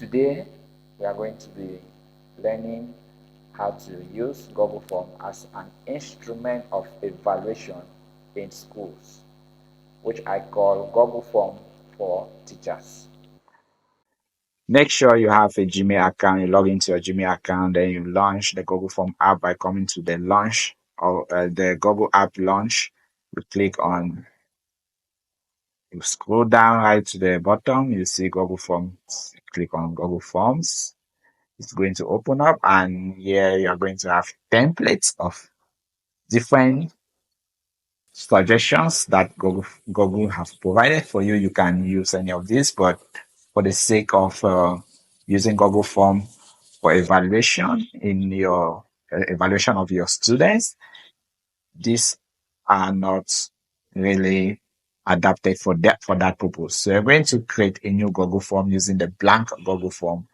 Today, we are going to be learning how to use Google Form as an instrument of evaluation in schools, which I call Google Form for Teachers. Make sure you have a Gmail account. You log into your Gmail account, then you launch the Google Form app by coming to the launch or the Google app launch. You click on, you scroll down right to the bottom, you see Google Forms. Click on Google Forms. It's going to open up, and here you are going to have templates of different suggestions that Google have provided for you. You can use any of these, but for the sake of using Google Form for evaluation in your evaluation of your students, these are not really adapted for that purpose. So you're going to create a new Google Form using the blank Google Form.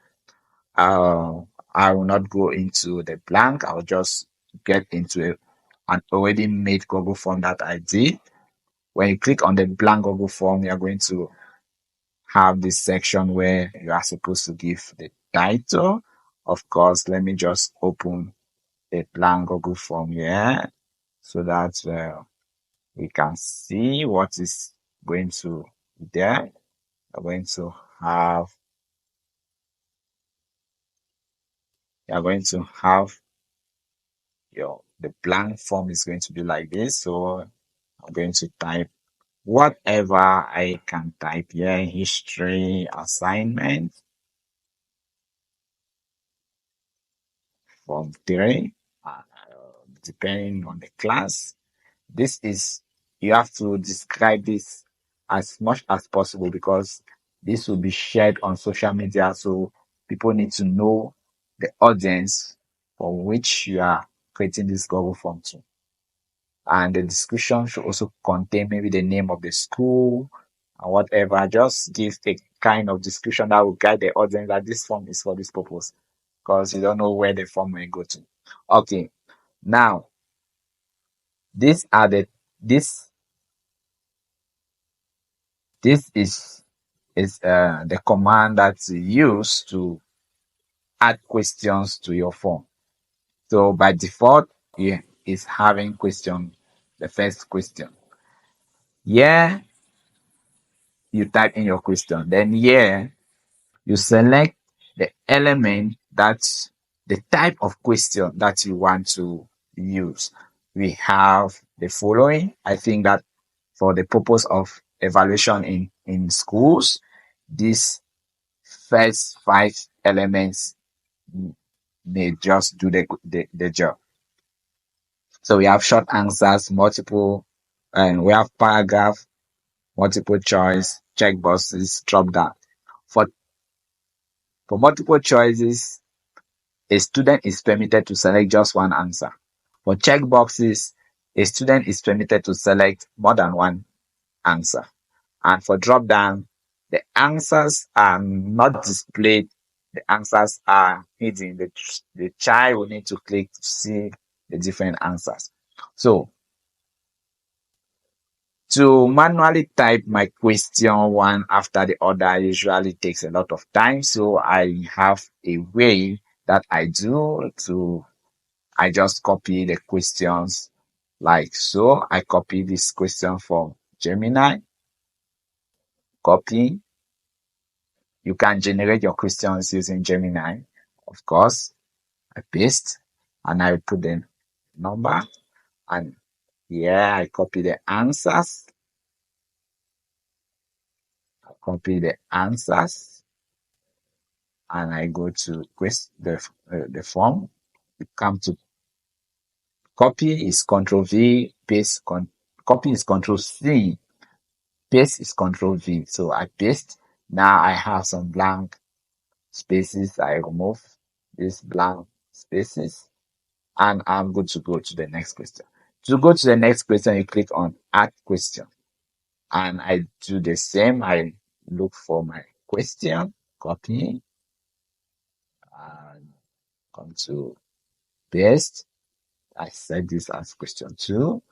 Uh, I will not go into the blank. I'll just get into an already made Google Form that I did. When you click on the blank Google Form, you're going to have this section where you are supposed to give the title. Of course, let me just open the blank Google Form here so that we can see what is going to be there. You're going to have you're going to have the blank form is going to be like this. So I'm going to type whatever I can type here: history assignment form 3, uh, depending on the class. This is, you have to describe this as much as possible because this will be shared on social media. So people need to know the audience for which you are creating this Google form to. And the description should also contain maybe the name of the school and whatever. Just give a kind of description that will guide the audience that this form is for this purpose because you don't know where the form will go to. Okay, now these are the this this is the command that you use to add questions to your form. So by default, yeah, is having question, the first question. Yeah, you type in your question. Then yeah, you select the element that's the type of question that you want to use. We have the following. I think that for the purpose of evaluation in schools, these first 5 elements may just do the job. So we have short answers, multiple, and we have paragraph, multiple choice, checkboxes, drop down. For for multiple choices, a student is permitted to select just one answer. For checkboxes, a student is permitted to select more than one answer. And for drop down, the answers are not displayed. The answers are hidden. The child will need to click to see the different answers. So to manually type my question one after the other usually takes a lot of time. So I have a way that I do to, I just copy the questions like so. I copy this question from Gemini, copy. You can generate your questions using Gemini, of course. I paste and I put the number, and yeah, I copy the answers. I copy the answers and I go to the form. You come to copy is Control V, paste, copy is Control C, paste is Control V. So I paste. Now I have some blank spaces. I remove these blank spaces and I'm good to go to the next question. To go to the next question, you click on Add Question. And I do the same. I look for my question, copy, and come to paste. I set this as question 2.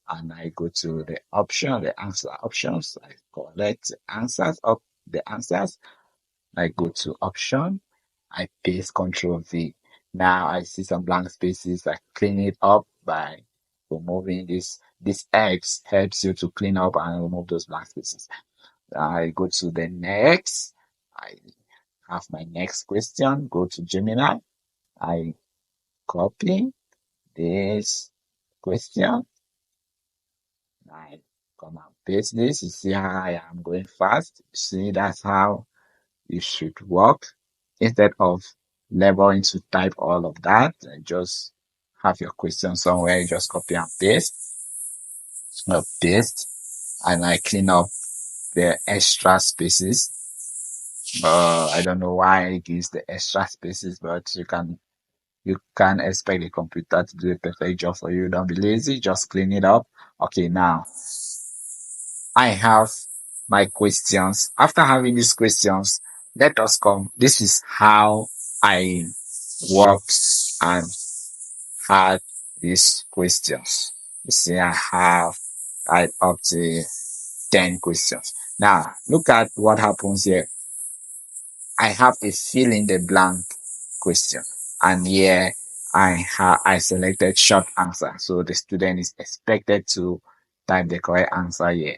And I go to the option, the answer options. I collect the answers of the answers. I go to option, I paste Control V. Now I see some blank spaces. I clean it up by removing this. This X helps you to clean up and remove those blank spaces. I go to the next. I have my next question. Go to Gemini. I copy this question. I come and paste this. You see how I am going fast. You see that's how it should work. Instead of laboring to type all of that, just have your question somewhere. You just copy and paste, and I clean up the extra spaces. I don't know why it gives the extra spaces, but you can expect the computer to do a perfect job for you. Don't be lazy, just clean it up. Okay, now I have my questions. After having these questions, let us come. This is how I worked and had these questions. You see, I have up to 10 questions. Now, look at what happens here. I have a fill in the blank question, and here I selected short answer. So the student is expected to type the correct answer here.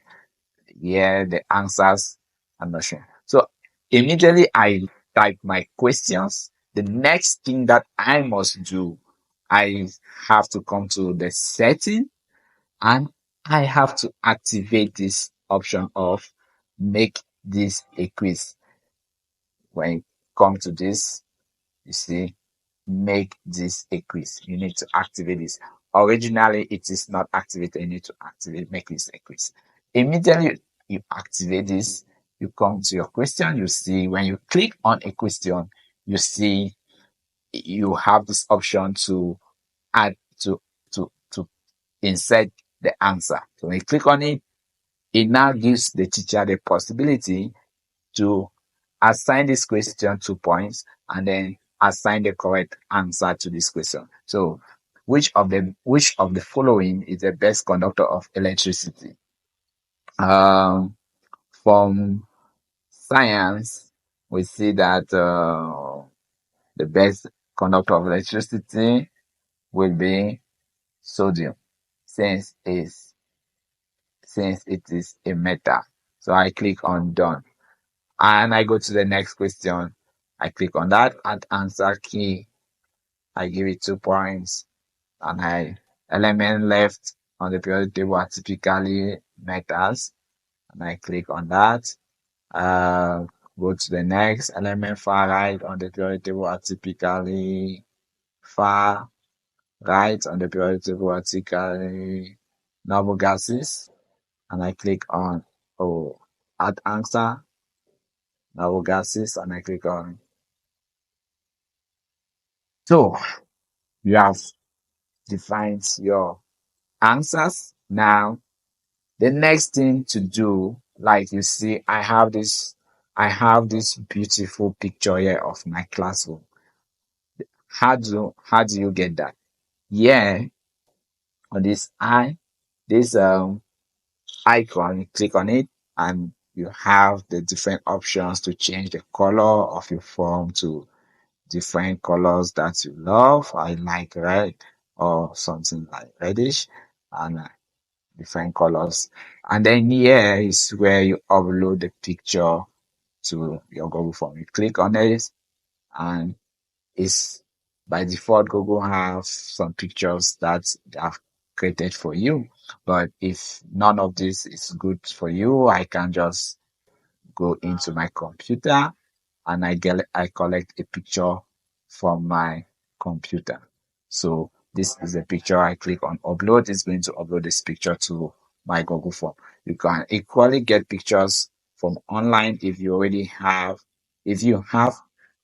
Here the answers are not shown. So immediately I type my questions. The next thing that I must do, I have to come to the setting, and I have to activate this option of make this a quiz. When you come to this, you see, make this a quiz. You need to activate this. Originally, it is not activated. You need to activate, make this a quiz. Immediately you activate this, you come to your question. You see, when you click on a question, you see you have this option to add to insert the answer. So when you click on it, it now gives the teacher the possibility to assign this question 2 points and then assign the correct answer to this question. So which of the following is the best conductor of electricity? Um, from science, we see that the best conductor of electricity will be sodium, since is since it is a metal. So I click on done, and I go to the next question. I click on that, add answer key. I give it 2 points, and I element left on the periodic table are typically metals, and I click on that. Uh, Go to the next element far right on the periodic table are typically far right on the periodic table are typically noble gases, and I click on add answer noble gases, and I click on. So you have defined your answers. Now the next thing to do, like you see, I have this beautiful picture here of my classroom. How do you get that? Yeah, on this icon, you click on it, and you have the different options to change the color of your form to different colors that you love. I like red or something like reddish, and different colors. And then here is where you upload the picture to your Google form. You click on it, and it's by default Google have some pictures that they have created for you. But if none of this is good for you, I can just go into my computer, and I collect a picture from my computer. So this is a picture. I click on upload. It's going to upload this picture to my Google form. You can equally get pictures from online if you have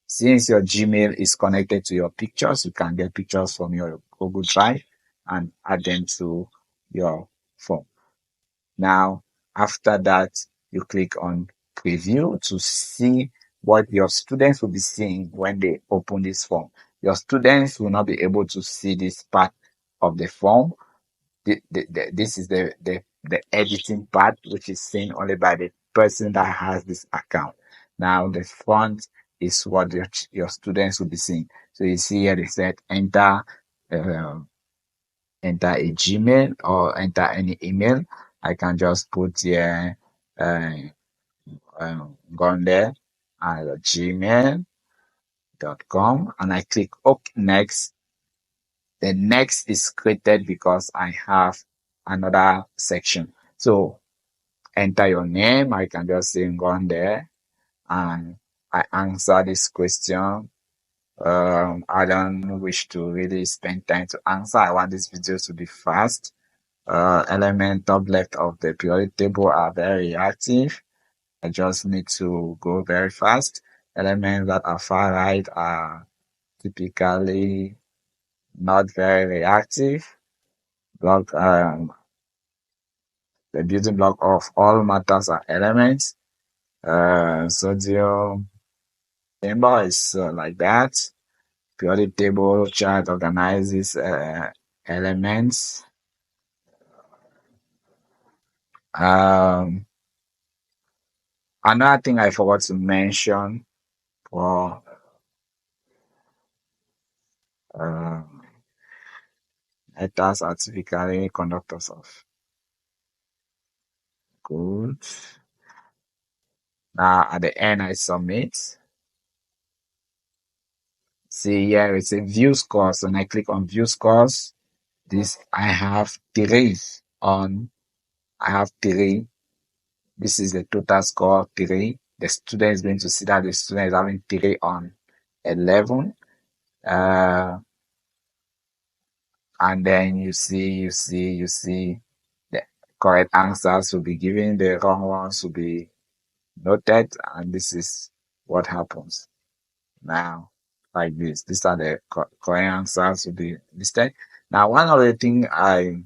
since your Gmail is connected to your pictures, you can get pictures from your Google Drive and add them to your form. Now, after that, you click on preview to see what your students will be seeing when they open this form. Your students will not be able to see this part of the form. This is the editing part, which is seen only by the person that has this account. Now the front is what your students will be seeing. So you see here they said uh, enter a Gmail or enter any email. I can just put here uh, gone there at gmail.com and I click OK next. The next is created because I have another section. So enter your name. I can just say gone there and I answer this question. I don't wish to really spend time to answer. I want this video to be fast. Element top left of the periodic table are very reactive. I just need to go very fast. Elements that are far right are typically not very reactive. Block the building block of all matters are elements. Sodium chamber is like that. Periodic table chart organizes elements. Um, Another thing I forgot to mention for um, metals are typically conductors of goods. Now at the end I submit. See here it's a view scores and I click on view scores. This I have I have three. This is the total score three. The student is going to see that the student is having three on 11. Uh, and then you see the correct answers will be given, the wrong ones will be noted, and this is what happens now. Like this, these are the correct answers will be listed. Now, one other thing I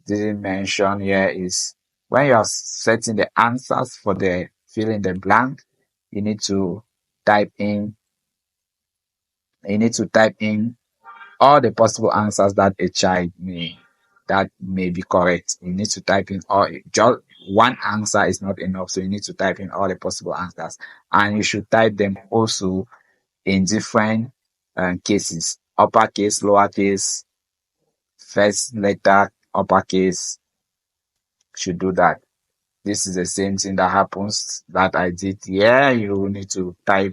didn't mention here is when you are setting the answers for the fill in the blank, you need to type in you need to type in all the possible answers that a child may be correct. You need to type in all. Just one answer is not enough, so you need to type in all the possible answers, and you should type them also in different cases: uppercase, lowercase, first letter, uppercase. Should do that. This is the same thing that happens that I did here. You need to type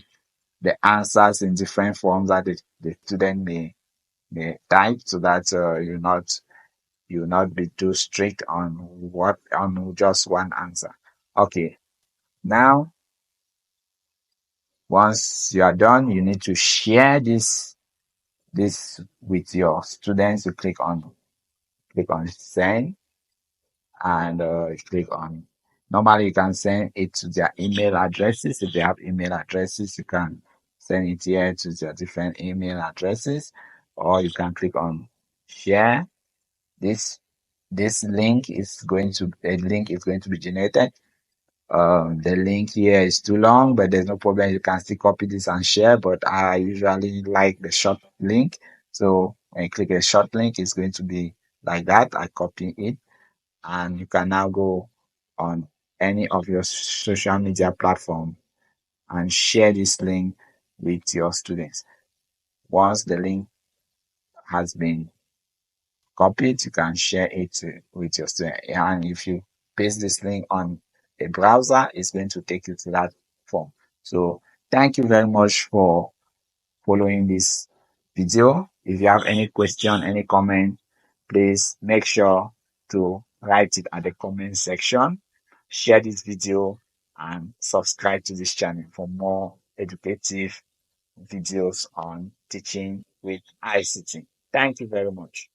the answers in different forms that the student may type so that you not be too strict on just one answer. Okay. Now, once you are done, you need to share this with your students. You click on send and click on. Normally, you can send it to their email addresses. If they have email addresses, you can send it here to their different email addresses, or you can click on share. This this link is going to a link is going to be generated. The link here is too long, but there's no problem. You can still copy this and share, but I usually like the short link. So when you click a short link, it's going to be like that. I copy it and you can now go on any of your social media platform and share this link with your students. Once the link has been copied, you can share it with your student. And if you paste this link on a browser, it's going to take you to that form. So thank you very much for following this video. If you have any question, any comment, please make sure to write it at the comment section. Share this video and subscribe to this channel for more educative videos on teaching with ICT. Thank you very much.